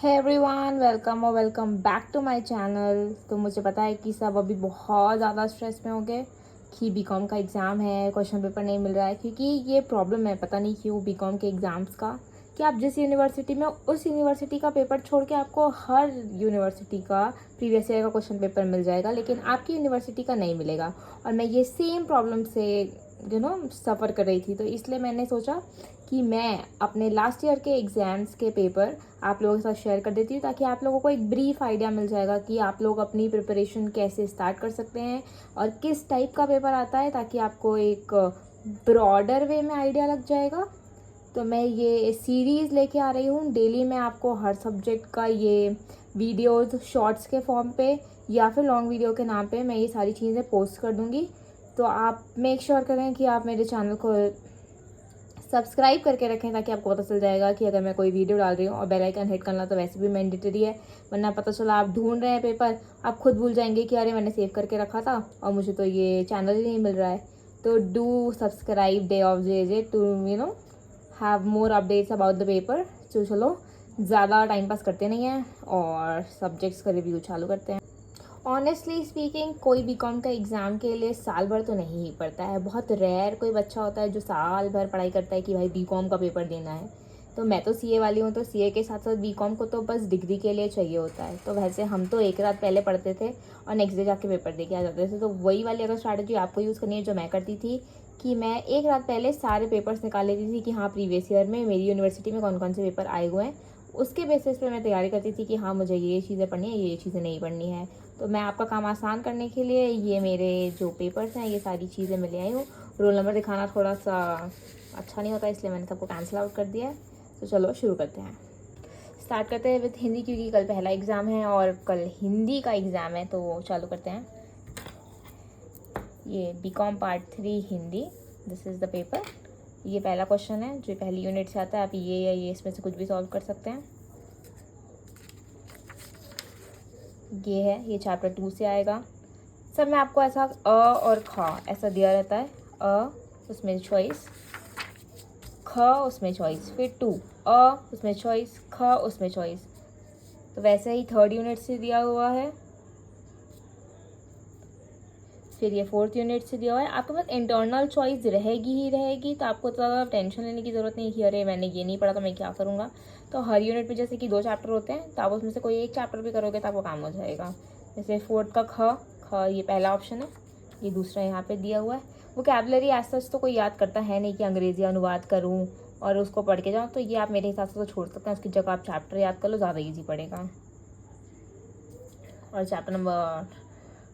Hey everyone, welcome back to my channel. तो मुझे पता है कि सब अभी बहुत ज़्यादा स्ट्रेस में हो गए कि बीकॉम का एग्ज़ाम है, क्वेश्चन पेपर नहीं मिल रहा है। क्योंकि ये प्रॉब्लम है, पता नहीं क्यों, बीकॉम के एग्ज़ाम्स का, कि आप जिस यूनिवर्सिटी में उस यूनिवर्सिटी का पेपर छोड़ के आपको हर यूनिवर्सिटी का प्रीवियस ईयर का क्वेश्चन पेपर मिल जाएगा, लेकिन आपकी यूनिवर्सिटी का नहीं मिलेगा। और मैं ये सेम प्रॉब्लम से सफ़र कर रही थी। तो इसलिए मैंने सोचा कि मैं अपने लास्ट ईयर के एग्ज़ाम्स के पेपर आप लोगों के साथ शेयर कर देती हूँ, ताकि आप लोगों को एक ब्रीफ आइडिया मिल जाएगा कि आप लोग अपनी प्रिपरेशन कैसे स्टार्ट कर सकते हैं और किस टाइप का पेपर आता है, ताकि आपको एक ब्रॉडर वे में आइडिया लग जाएगा। तो मैं ये सीरीज़ लेके आ रही हूँ। डेली मैं आपको हर सब्जेक्ट का ये वीडियोज़ शॉर्ट्स के फॉर्म पे या फिर लॉन्ग वीडियो के नाम पे मैं ये सारी चीज़ें पोस्ट कर दूँगी। तो आप मेक श्योर करें कि आप मेरे चैनल को सब्सक्राइब करके रखें, ताकि आपको पता चल जाएगा कि अगर मैं कोई वीडियो डाल रही हूँ। और बेल आइकन हिट करना तो वैसे भी मैंडेटरी है, वरना पता चला आप ढूंढ रहे हैं पेपर, आप खुद भूल जाएंगे कि अरे मैंने सेव करके रखा था और मुझे तो ये चैनल ही नहीं मिल रहा है। तो do subscribe day of J to have more updates about the paper. तो चलो ज़्यादा टाइम पास करते नहीं हैं और सब्जेक्ट्स का रिव्यू चालू करते हैं। ऑनेस्टली स्पीकिंग, कोई बीकॉम का एग्ज़ाम के लिए साल भर तो नहीं ही पढ़ता है। बहुत रेयर कोई बच्चा होता है जो साल भर पढ़ाई करता है कि भाई बीकॉम का पेपर देना है। तो मैं तो सीए वाली हूँ, तो सीए के साथ साथ बीकॉम को तो बस डिग्री के लिए चाहिए होता है। तो वैसे हम तो एक रात पहले पढ़ते थे और नेक्स्ट डे जाके पेपर दे के आ जाते थे। तो वही वाली अगर स्ट्रैटेजी आपको यूज़ करनी है जो मैं करती थी, कि मैं एक रात पहले सारे पेपर्स निकाल लेती थी कि हाँ प्रीवियस ईयर में मेरी यूनिवर्सिटी में कौन कौन से पेपर आए हुए हैं। उसके बेसिस पे मैं तैयारी करती थी कि हाँ मुझे ये चीज़ें पढ़नी है, ये चीज़ें नहीं पढ़नी है। तो मैं आपका काम आसान करने के लिए ये मेरे जो पेपर्स हैं ये सारी चीज़ें मैं ले आई हूँ। रोल नंबर दिखाना थोड़ा सा अच्छा नहीं होता, इसलिए मैंने सबको कैंसिल आउट कर दिया है। तो चलो शुरू करते हैं। स्टार्ट करते हैं विथ हिंदी, क्योंकि कल पहला एग्ज़ाम है और कल हिंदी का एग्ज़ाम है। तो चालू करते हैं। ये BCom part 3 Hindi, this is the paper. ये पहला क्वेश्चन है जो पहली यूनिट से आता है। आप ये या ये इसमें से कुछ भी सॉल्व कर सकते हैं। ये है, ये चैप्टर 2 से आएगा। सब में आपको ऐसा अ और ख ऐसा दिया रहता है। अ उसमें चॉइस, ख उसमें चॉइस, फिर 2 अ उसमें चॉइस, ख उसमें चॉइस। तो वैसे ही थर्ड यूनिट से दिया हुआ है, फिर ये फोर्थ यूनिट से दिया हुआ है। आपके पास इंटरनल चॉइस रहेगी ही रहेगी, तो आपको ज़्यादा टेंशन लेने की ज़रूरत नहीं कि अरे मैंने ये नहीं पढ़ा तो मैं क्या करूँगा। तो हर यूनिट में जैसे कि 2 चैप्टर होते हैं, तो आप उसमें से कोई एक चैप्टर भी करोगे तो आपका काम हो जाएगा। जैसे फोर्थ का ख ये पहला ऑप्शन है, ये दूसरा यहाँ पे दिया हुआ है। वोकैबुलरी एज सच तो कोई याद करता है नहीं कि अंग्रेजी अनुवाद करूँ और उसको पढ़ के जाऊँ, तो ये आप मेरे हिसाब से तो छोड़ सकते हैं। उसकी जगह आप चैप्टर याद कर लो, ज़्यादा ईजी पड़ेगा। और चैप्टर नंबर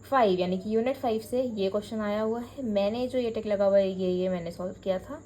5 यानी कि यूनिट 5 से ये क्वेश्चन आया हुआ है। मैंने जो ये टिक लगा हुआ है ये मैंने सॉल्व किया था।